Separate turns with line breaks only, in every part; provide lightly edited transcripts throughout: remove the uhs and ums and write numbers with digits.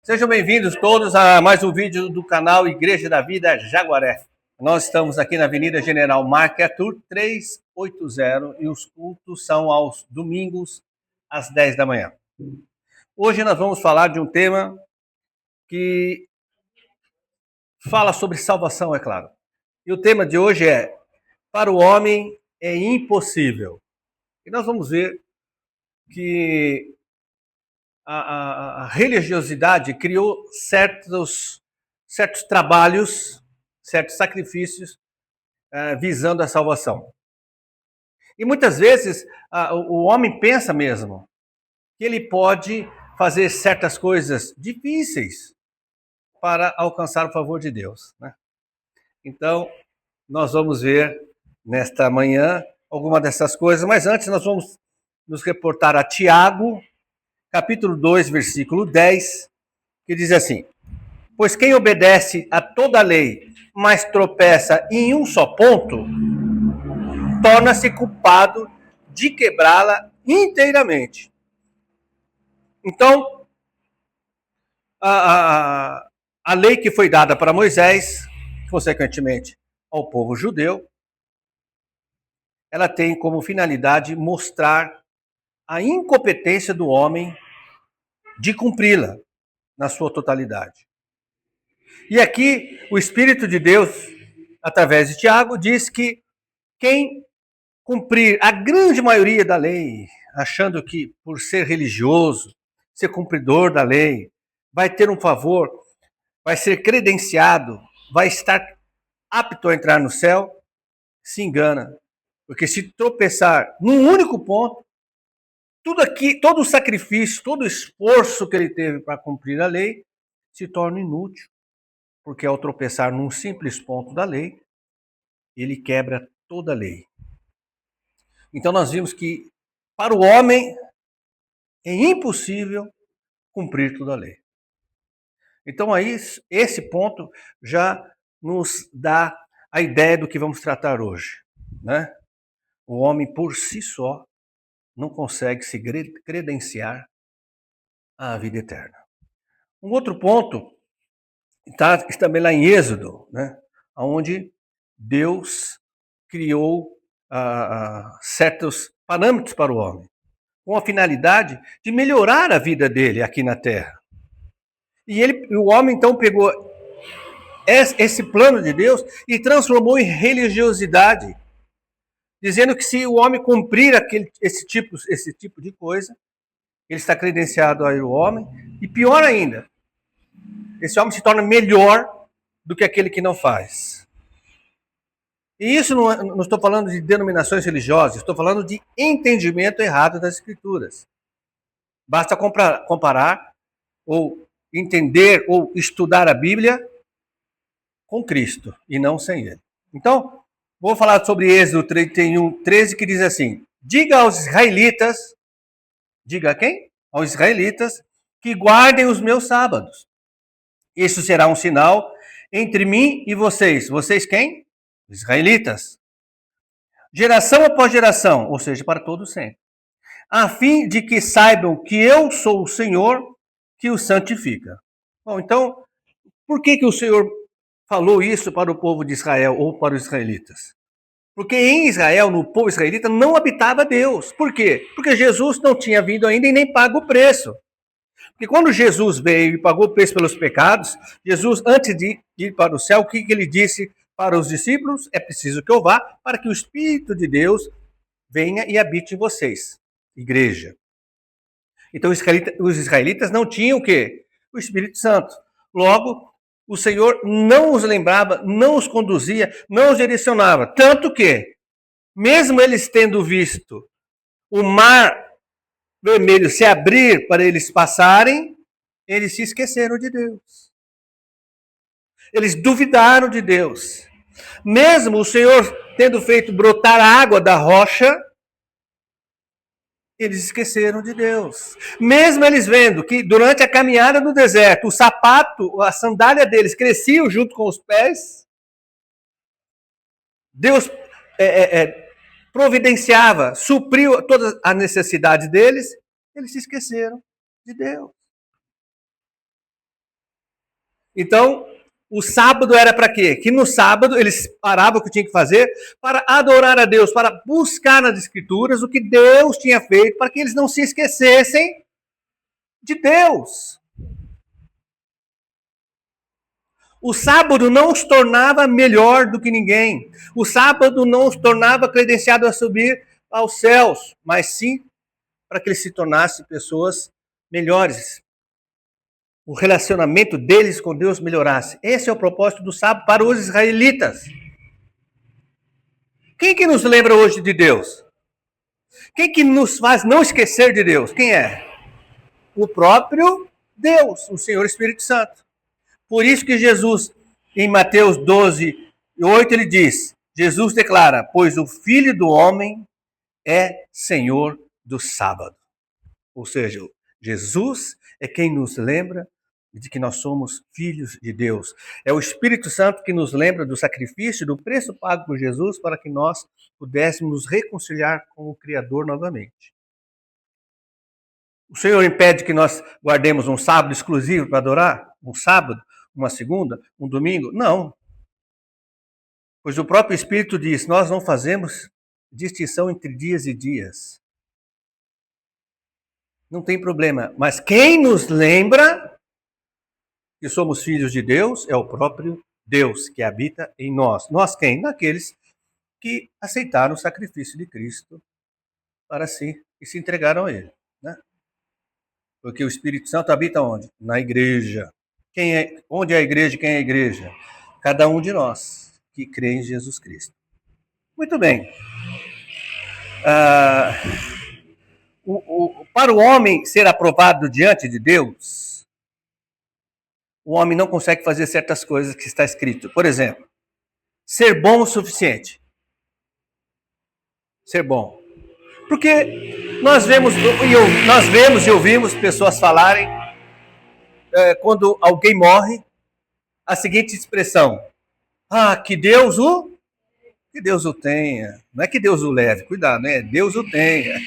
Sejam bem-vindos todos a mais um vídeo do canal Igreja da Vida Jaguaré. Nós estamos aqui na Avenida General Marc Arthur 380 e os cultos são aos domingos às 10 da manhã. Hoje nós vamos falar de um tema que fala sobre salvação, é claro. E o tema de hoje é: para o homem é impossível. E nós vamos ver que a religiosidade criou certos trabalhos, certos sacrifícios visando a salvação. E muitas vezes o homem pensa mesmo que ele pode fazer certas coisas difíceis para alcançar o favor de Deus, né? Então, nós vamos ver nesta manhã alguma dessas coisas, mas antes nós vamos nos reportar a Tiago, capítulo 2, versículo 10, que diz assim: pois quem obedece a toda a lei, mas tropeça em um só ponto, torna-se culpado de quebrá-la inteiramente. Então, a lei que foi dada para Moisés, consequentemente ao povo judeu, ela tem como finalidade mostrar a incompetência do homem de cumpri-la na sua totalidade. E aqui o Espírito de Deus, através de Tiago, diz que quem cumprir a grande maioria da lei, achando que por ser religioso, ser cumpridor da lei, vai ter um favor, vai ser credenciado, vai estar apto a entrar no céu, se engana. Porque se tropeçar num único ponto, todo o sacrifício, todo o esforço que ele teve para cumprir a lei, se torna inútil. Porque ao tropeçar num simples ponto da lei, ele quebra toda a lei. Então nós vimos que para o homem é impossível cumprir toda a lei. Então aí esse ponto já nos dá a ideia do que vamos tratar hoje, né? O homem por si só não consegue se credenciar à vida eterna. Um outro ponto está também lá em Êxodo, né? Onde Deus criou certos parâmetros para o homem, com a finalidade de melhorar a vida dele aqui na Terra. E o homem então pegou esse plano de Deus e transformou em religiosidade, dizendo que se o homem cumprir esse tipo de coisa, ele está credenciado ao homem, e pior ainda, esse homem se torna melhor do que aquele que não faz. E isso não estou falando de denominações religiosas, estou falando de entendimento errado das Escrituras. Basta comparar ou entender ou estudar a Bíblia com Cristo e não sem Ele. Então, vou falar sobre Êxodo 31, 13, que diz assim: diga aos israelitas, diga a quem? Aos israelitas, que guardem os meus sábados. Isso será um sinal entre mim e vocês. Vocês quem? Israelitas. Geração após geração, ou seja, para todos sempre. A fim de que saibam que eu sou o Senhor que os santifica. Bom, então, por que o Senhor falou isso para o povo de Israel ou para os israelitas? Porque em Israel, no povo israelita, não habitava Deus. Por quê? Porque Jesus não tinha vindo ainda e nem pago o preço. Porque quando Jesus veio e pagou o preço pelos pecados, Jesus, antes de ir para o céu, o que ele disse para os discípulos? É preciso que eu vá para que o Espírito de Deus venha e habite em vocês, igreja. Então os israelitas não tinham o quê? O Espírito Santo. Logo, o Senhor não os lembrava, não os conduzia, não os direcionava. Tanto que, mesmo eles tendo visto o mar vermelho se abrir para eles passarem, eles se esqueceram de Deus. Eles duvidaram de Deus. Mesmo o Senhor tendo feito brotar a água da rocha, eles esqueceram de Deus. Mesmo eles vendo que durante a caminhada no deserto, o sapato, a sandália deles cresciam junto com os pés, Deus providenciava, supriu todas as necessidades deles, eles se esqueceram de Deus. Então, o sábado era para quê? Que no sábado eles paravam o que tinha que fazer para adorar a Deus, para buscar nas Escrituras o que Deus tinha feito, para que eles não se esquecessem de Deus. O sábado não os tornava melhor do que ninguém. O sábado não os tornava credenciado a subir aos céus, mas sim para que eles se tornassem pessoas melhores. O relacionamento deles com Deus melhorasse. Esse é o propósito do sábado para os israelitas. Quem que nos lembra hoje de Deus? Quem que nos faz não esquecer de Deus? Quem é? O próprio Deus, o Senhor Espírito Santo. Por isso que Jesus, em Mateus 12, 8, ele diz, Jesus declara, pois o Filho do Homem é Senhor do sábado. Ou seja, Jesus é quem nos lembra de que nós somos filhos de Deus. É o Espírito Santo que nos lembra do sacrifício, do preço pago por Jesus para que nós pudéssemos nos reconciliar com o Criador novamente. O Senhor impede que nós guardemos um sábado exclusivo para adorar? Um sábado, uma segunda, um domingo? Não. Pois o próprio Espírito diz, nós não fazemos distinção entre dias e dias. Não tem problema. Mas quem nos lembra que somos filhos de Deus é o próprio Deus que habita em nós. Nós quem? Naqueles que aceitaram o sacrifício de Cristo para si e se entregaram a Ele. Né? Porque o Espírito Santo habita onde? Na igreja. Onde é a igreja? Quem é a igreja? Cada um de nós que crê em Jesus Cristo. Muito bem. Para o homem ser aprovado diante de Deus, o homem não consegue fazer certas coisas que está escrito. Por exemplo, ser bom o suficiente. Ser bom. Porque nós vemos e ouvimos pessoas falarem, quando alguém morre, a seguinte expressão: que Deus o tenha. Não é que Deus o leve, cuidado, né? Deus o tenha.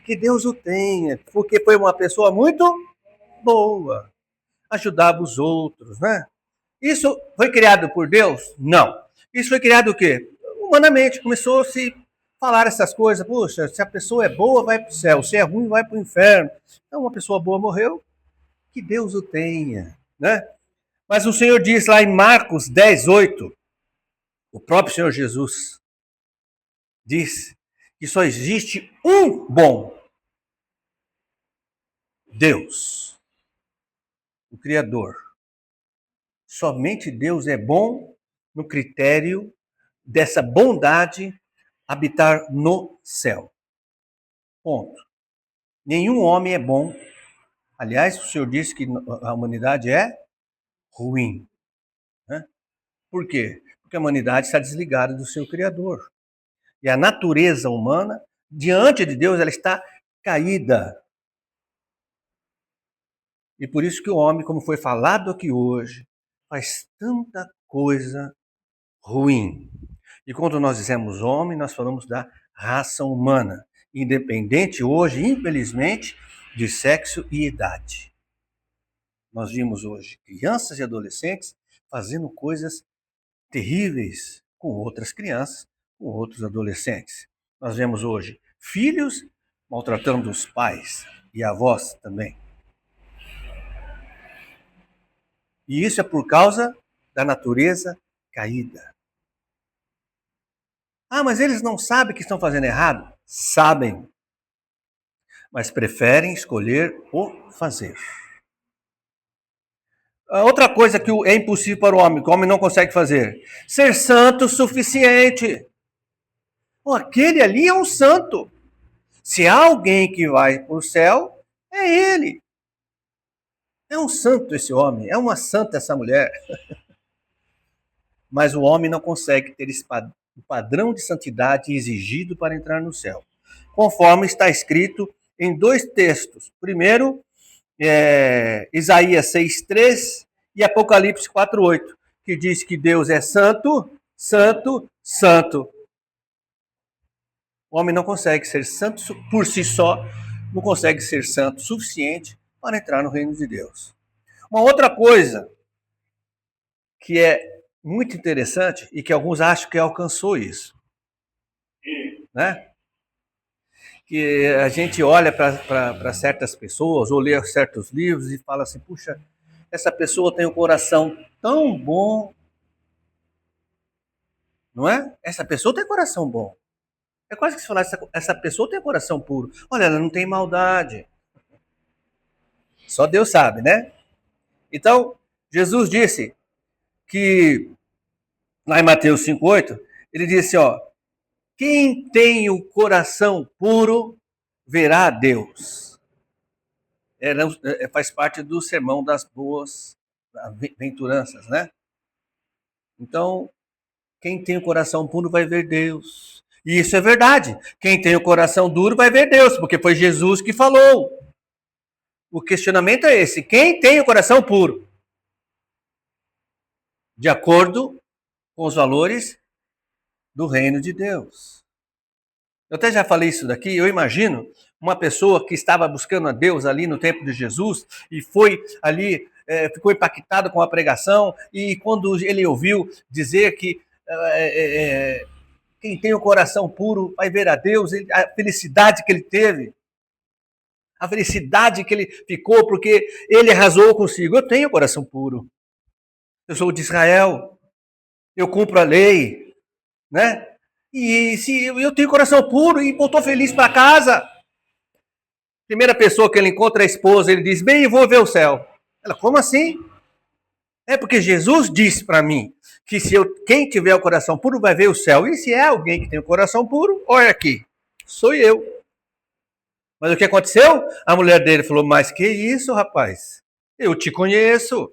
Que Deus o tenha, porque foi uma pessoa muito boa. Ajudava os outros, né? Isso foi criado por Deus? Não. Isso foi criado o quê? Humanamente. Começou a se falar essas coisas. Poxa, se a pessoa é boa, vai para o céu. Se é ruim, vai para o inferno. Então, uma pessoa boa morreu, que Deus o tenha, né? Mas o Senhor diz lá em Marcos 10:8, o próprio Senhor Jesus diz que só existe um bom Deus, o Criador. Somente Deus é bom no critério dessa bondade habitar no céu. Ponto. Nenhum homem é bom. Aliás, o Senhor disse que a humanidade é ruim. Né? Por quê? Porque a humanidade está desligada do seu Criador. E a natureza humana, diante de Deus, ela está caída. E por isso que o homem, como foi falado aqui hoje, faz tanta coisa ruim. E quando nós dizemos homem, nós falamos da raça humana, independente hoje, infelizmente, de sexo e idade. Nós vimos hoje crianças e adolescentes fazendo coisas terríveis com outras crianças, com outros adolescentes. Nós vemos hoje filhos maltratando os pais e avós também. E isso é por causa da natureza caída. Mas eles não sabem que estão fazendo errado? Sabem. Mas preferem escolher o fazer. Outra coisa que é impossível para o homem, que o homem não consegue fazer: ser santo o suficiente. Aquele ali é um santo. Se há alguém que vai para o céu, é ele. É um santo esse homem, é uma santa essa mulher. Mas o homem não consegue ter o padrão de santidade exigido para entrar no céu. Conforme está escrito em dois textos. Primeiro, Isaías 6:3 e Apocalipse 4:8, que diz que Deus é santo, santo, santo. O homem não consegue ser santo por si só, não consegue ser santo o suficiente para entrar no reino de Deus. Uma outra coisa que é muito interessante e que alguns acham que alcançou isso, né? Que a gente olha para certas pessoas ou lê certos livros e fala assim, puxa, essa pessoa tem um coração tão bom, não é? Essa pessoa tem coração bom. É quase que se falar, essa pessoa tem coração puro. Olha, ela não tem maldade. Só Deus sabe, né? Então, Jesus disse que, lá em Mateus 5,8, ele disse, ó, quem tem o coração puro verá a Deus. Faz parte do sermão das boas aventuranças, né? Então, quem tem o coração puro vai ver Deus. E isso é verdade. Quem tem o coração duro vai ver Deus, porque foi Jesus que falou. O questionamento é esse: quem tem o coração puro? De acordo com os valores do reino de Deus. Eu até já falei isso daqui, eu imagino uma pessoa que estava buscando a Deus ali no tempo de Jesus e foi ali, ficou impactado com a pregação, e quando ele ouviu dizer que quem tem o coração puro vai ver a Deus, a felicidade que ele teve, a felicidade que ele ficou, porque ele arrasou consigo. Eu tenho coração puro. Eu sou de Israel. Eu cumpro a lei, né? E se eu tenho coração puro e voltou feliz para casa. Primeira pessoa que ele encontra é a esposa, ele diz: bem, eu vou ver o céu. Ela: como assim? É porque Jesus disse para mim que quem tiver o coração puro vai ver o céu. E se é alguém que tem o coração puro, olha aqui, sou eu. Mas o que aconteceu? A mulher dele falou: mas que isso, rapaz? Eu te conheço.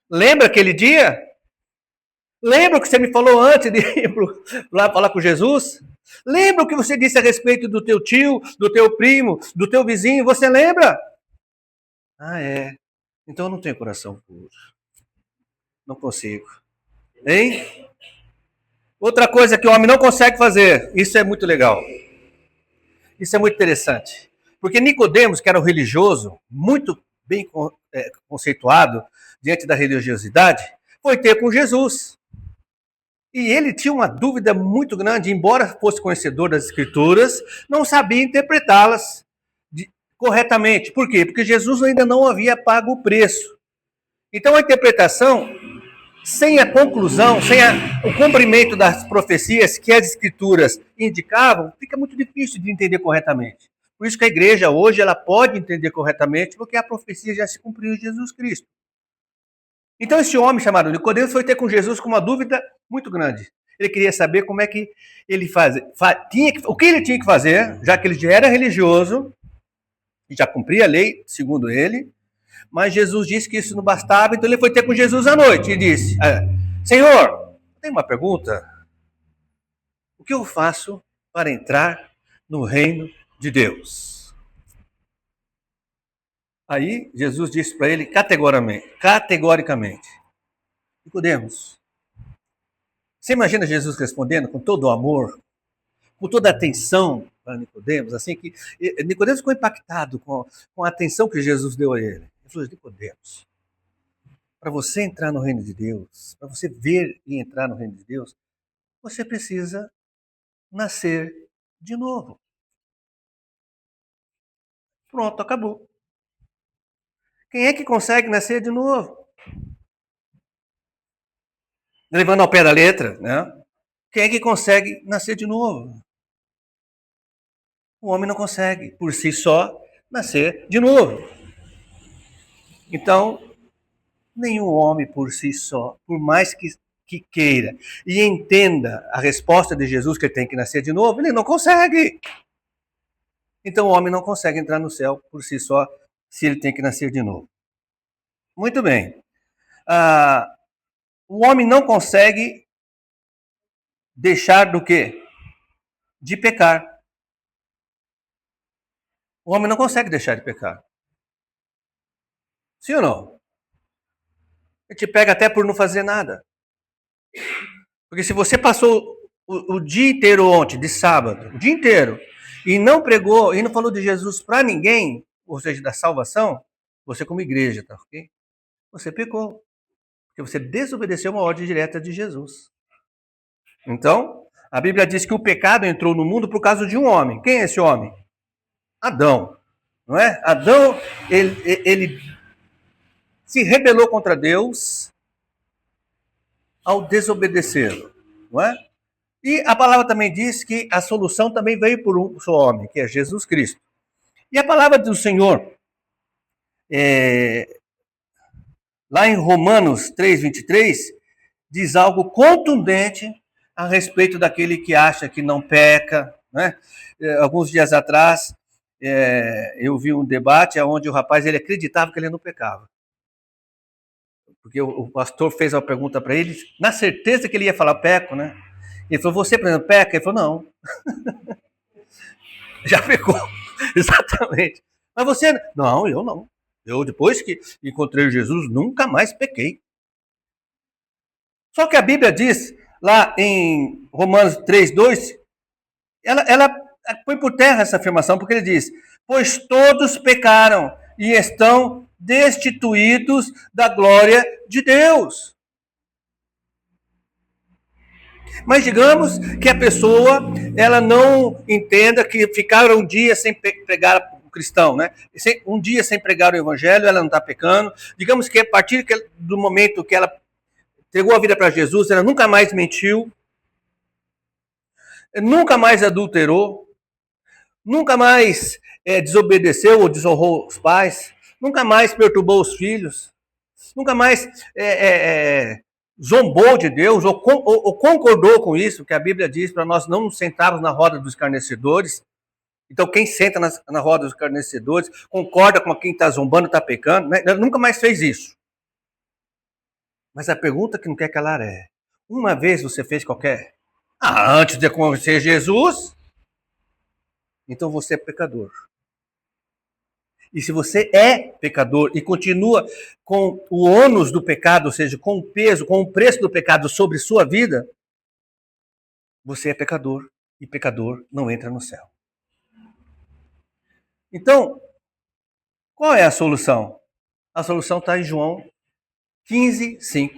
Lembra aquele dia? Lembra o que você me falou antes de ir lá falar com Jesus? Lembra o que você disse a respeito do teu tio, do teu primo, do teu vizinho? Você lembra? Ah, é. Então eu não tenho coração puro. Não consigo. Hein? Outra coisa que o homem não consegue fazer. Isso é muito legal. Isso é muito interessante. Porque Nicodemos, que era um religioso, muito bem conceituado diante da religiosidade, foi ter com Jesus. E ele tinha uma dúvida muito grande, embora fosse conhecedor das Escrituras, não sabia interpretá-las corretamente. Por quê? Porque Jesus ainda não havia pago o preço. Então a interpretação, sem a conclusão, sem o cumprimento das profecias que as Escrituras indicavam, fica muito difícil de entender corretamente. Por isso que a igreja hoje ela pode entender corretamente, porque a profecia já se cumpriu em Jesus Cristo. Então esse homem chamado Nicodemos foi ter com Jesus com uma dúvida muito grande. Ele queria saber como é que ele fazia, o que ele tinha que fazer, já que ele já era religioso, e já cumpria a lei, segundo ele, mas Jesus disse que isso não bastava, então ele foi ter com Jesus à noite e disse: Senhor, tem uma pergunta. O que eu faço para entrar no reino de Deus? Aí Jesus disse para ele categoricamente: Nicodemos, você imagina Jesus respondendo com todo o amor, com toda a atenção para Nicodemos, assim que Nicodemos ficou impactado com a atenção que Jesus deu a ele. Ele falou: Nicodemos, para você entrar no reino de Deus, para você ver e entrar no reino de Deus, você precisa nascer de novo. Pronto, acabou. Quem é que consegue nascer de novo? Levando ao pé da letra, né? Quem é que consegue nascer de novo? O homem não consegue, por si só, nascer de novo. Então, nenhum homem por si só, por mais que queira e entenda a resposta de Jesus que ele tem que nascer de novo, ele não consegue. Então o homem não consegue entrar no céu por si só, se ele tem que nascer de novo. Muito bem. O homem não consegue deixar do quê? De pecar. O homem não consegue deixar de pecar. Sim ou não? Ele te pega até por não fazer nada. Porque se você passou o dia inteiro ontem, de sábado, o dia inteiro, e não pregou, e não falou de Jesus para ninguém, ou seja, da salvação, você como igreja, tá ok? Você pecou. Porque você desobedeceu uma ordem direta de Jesus. Então, a Bíblia diz que o pecado entrou no mundo por causa de um homem. Quem é esse homem? Adão. Não é? Adão, ele se rebelou contra Deus ao desobedecê-lo. Não é? E a palavra também diz que a solução também veio por um só homem, que é Jesus Cristo. E a palavra do Senhor, lá em Romanos 3:23, diz algo contundente a respeito daquele que acha que não peca. Né? Alguns dias atrás, eu vi um debate onde o rapaz ele acreditava que ele não pecava. Porque o pastor fez uma pergunta para ele, na certeza que ele ia falar peco, né? Ele falou, você, por exemplo, peca? Ele falou, não. Já pecou. Exatamente. Mas você... Não, eu não. Eu, depois que encontrei Jesus, nunca mais pequei. Só que a Bíblia diz, lá em Romanos 3:2, ela põe por terra essa afirmação, porque ele diz, pois todos pecaram e estão destituídos da glória de Deus. Mas digamos que a pessoa ela não entenda que ficar um dia sem pregar o cristão, né? Um dia sem pregar o evangelho, ela não está pecando. Digamos que a partir do momento que ela entregou a vida para Jesus, ela nunca mais mentiu, nunca mais adulterou, nunca mais desobedeceu ou desonrou os pais, nunca mais perturbou os filhos, nunca mais zombou de Deus ou concordou com isso, que a Bíblia diz para nós não nos sentarmos na roda dos escarnecedores. Então, quem senta na roda dos escarnecedores concorda com quem está zombando, está pecando, né? Nunca mais fez isso. Mas a pergunta que não quer calar é: uma vez você fez qualquer? Antes de conhecer Jesus, então você é pecador. E se você é pecador e continua com o ônus do pecado, ou seja, com o peso, com o preço do pecado sobre sua vida, você é pecador e pecador não entra no céu. Então, qual é a solução? A solução está em João 15:5.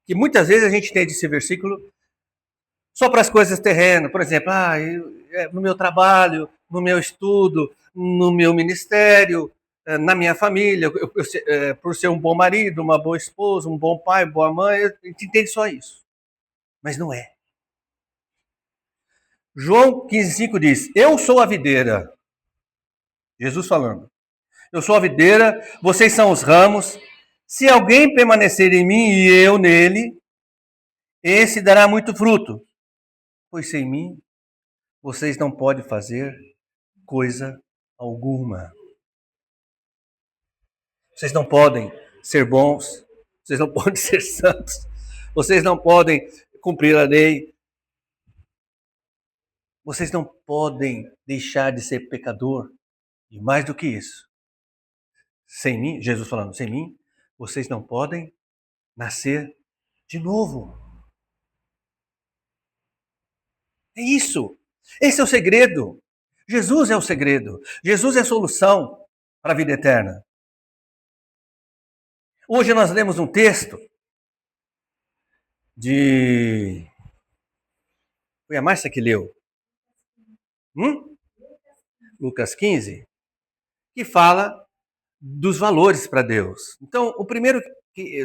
Que muitas vezes a gente entende esse versículo só para as coisas terrenas. Por exemplo, no meu trabalho, no meu estudo, no meu ministério, na minha família, por ser um bom marido, uma boa esposa, um bom pai, boa mãe, a gente entende só isso. Mas não é. João 15:5 diz, eu sou a videira. Jesus falando. Eu sou a videira, vocês são os ramos. Se alguém permanecer em mim e eu nele, esse dará muito fruto. Pois sem mim, vocês não podem fazer coisa alguma. Vocês não podem ser bons, vocês não podem ser santos, vocês não podem cumprir a lei, vocês não podem deixar de ser pecador. E mais do que isso, sem mim, Jesus falando, sem mim, vocês não podem nascer de novo. É isso. Esse é o segredo. Jesus é o segredo. Jesus é a solução para a vida eterna. Hoje nós lemos um texto de... Foi a Márcia que leu. Lucas 15, que fala dos valores para Deus. Então, o primeiro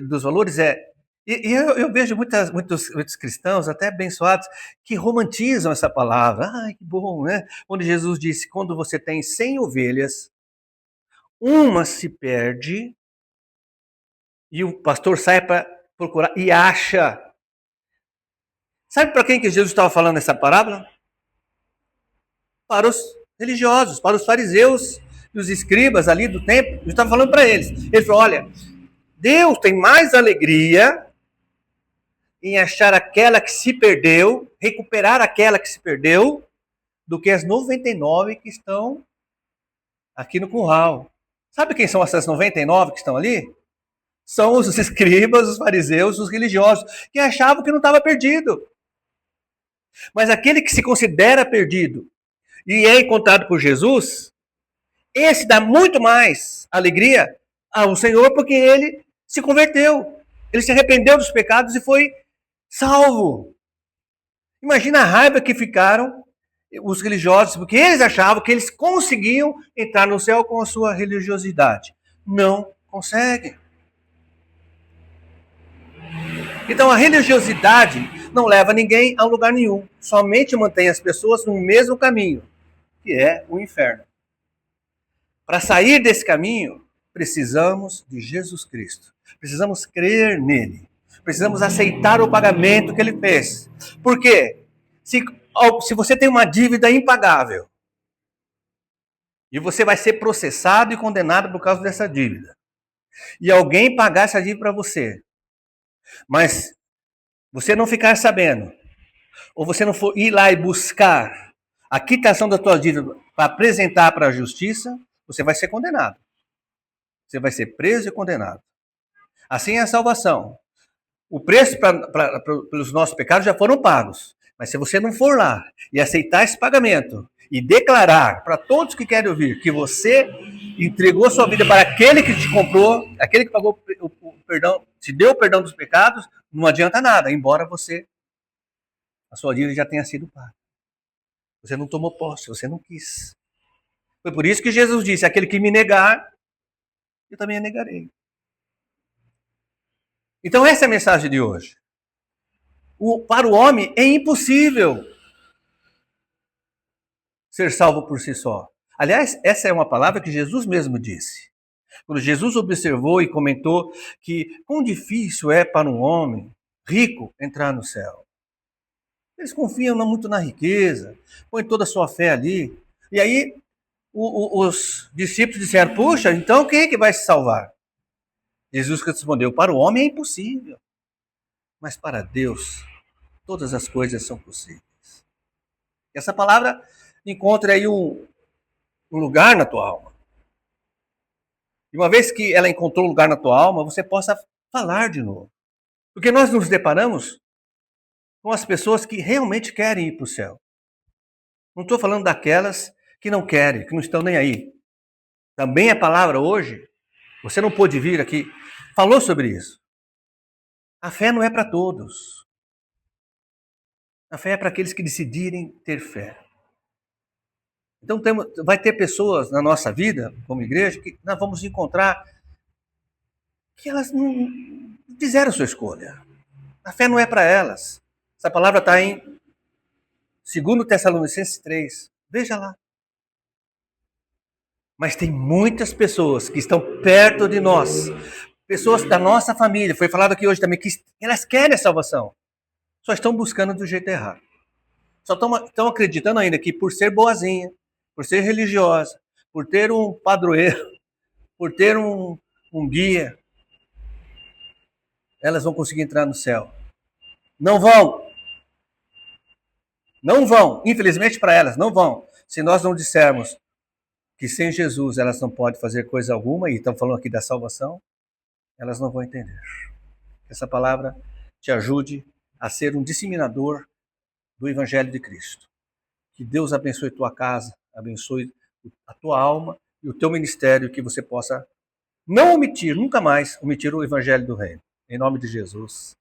dos valores é... E eu vejo muitos cristãos, até abençoados, que romantizam essa palavra. Que bom, né? Onde Jesus disse, quando você tem 100 ovelhas, uma se perde, e o pastor sai para procurar e acha. Sabe para quem que Jesus estava falando essa parábola? Para os religiosos, para os fariseus e os escribas ali do templo. Jesus estava falando para eles. Ele falou, olha, Deus tem mais alegria em achar aquela que se perdeu, recuperar aquela que se perdeu, do que as 99 que estão aqui no curral. Sabe quem são essas 99 que estão ali? São os escribas, os fariseus, os religiosos, que achavam que não estava perdido. Mas aquele que se considera perdido e é encontrado por Jesus, esse dá muito mais alegria ao Senhor porque ele se converteu. Ele se arrependeu dos pecados e foi salvo. Imagina a raiva que ficaram os religiosos, porque eles achavam que eles conseguiam entrar no céu com a sua religiosidade. Não conseguem. Então a religiosidade não leva ninguém a lugar nenhum, somente mantém as pessoas no mesmo caminho, que é o inferno. Para sair desse caminho, precisamos de Jesus Cristo. Precisamos crer nele. Precisamos aceitar o pagamento que ele fez. Por quê? Se você tem uma dívida impagável e você vai ser processado e condenado por causa dessa dívida, e alguém pagar essa dívida para você, mas você não ficar sabendo, ou você não for ir lá e buscar a quitação da tua dívida para apresentar para a justiça, você vai ser condenado. Você vai ser preso e condenado. Assim é a salvação. O preço pelos nossos pecados já foram pagos. Mas se você não for lá e aceitar esse pagamento e declarar para todos que querem ouvir que você entregou sua vida para aquele que te comprou, aquele que pagou o perdão, te deu o perdão dos pecados, não adianta nada, embora a sua dívida já tenha sido paga. Você não tomou posse, você não quis. Foi por isso que Jesus disse: aquele que me negar, eu também a negarei. Então essa é a mensagem de hoje. Para o homem é impossível ser salvo por si só. Aliás, essa é uma palavra que Jesus mesmo disse. Quando Jesus observou e comentou que quão difícil é para um homem rico entrar no céu. Eles confiam muito na riqueza, põem toda a sua fé ali. E aí os discípulos disseram: puxa, então quem é que vai se salvar? Jesus respondeu: para o homem é impossível, mas para Deus todas as coisas são possíveis. Essa palavra encontra aí um lugar na tua alma. E uma vez que ela encontrou um lugar na tua alma, você possa falar de novo. Porque nós nos deparamos com as pessoas que realmente querem ir para o céu. Não estou falando daquelas que não querem, que não estão nem aí. Também a palavra hoje, você não pôde vir aqui, falou sobre isso. A fé não é para todos. A fé é para aqueles que decidirem ter fé. Então vai ter pessoas na nossa vida, como igreja, que nós vamos encontrar que elas não fizeram sua escolha. A fé não é para elas. Essa palavra está em 2 Tessalonicenses 3. Veja lá. Mas tem muitas pessoas que estão perto de nós, pessoas da nossa família, foi falado aqui hoje também, que elas querem a salvação, só estão buscando do jeito errado. Só estão acreditando ainda que por ser boazinha, por ser religiosa, por ter um padroeiro, por ter um guia, elas vão conseguir entrar no céu. Não vão. Não vão. Infelizmente para elas, não vão. Se nós não dissermos que sem Jesus elas não podem fazer coisa alguma, e estamos falando aqui da salvação, elas não vão entender. Essa palavra te ajude a ser um disseminador do Evangelho de Cristo. Que Deus abençoe tua casa, abençoe a tua alma e o teu ministério, que você possa não omitir, nunca mais omitir o Evangelho do Reino. Em nome de Jesus.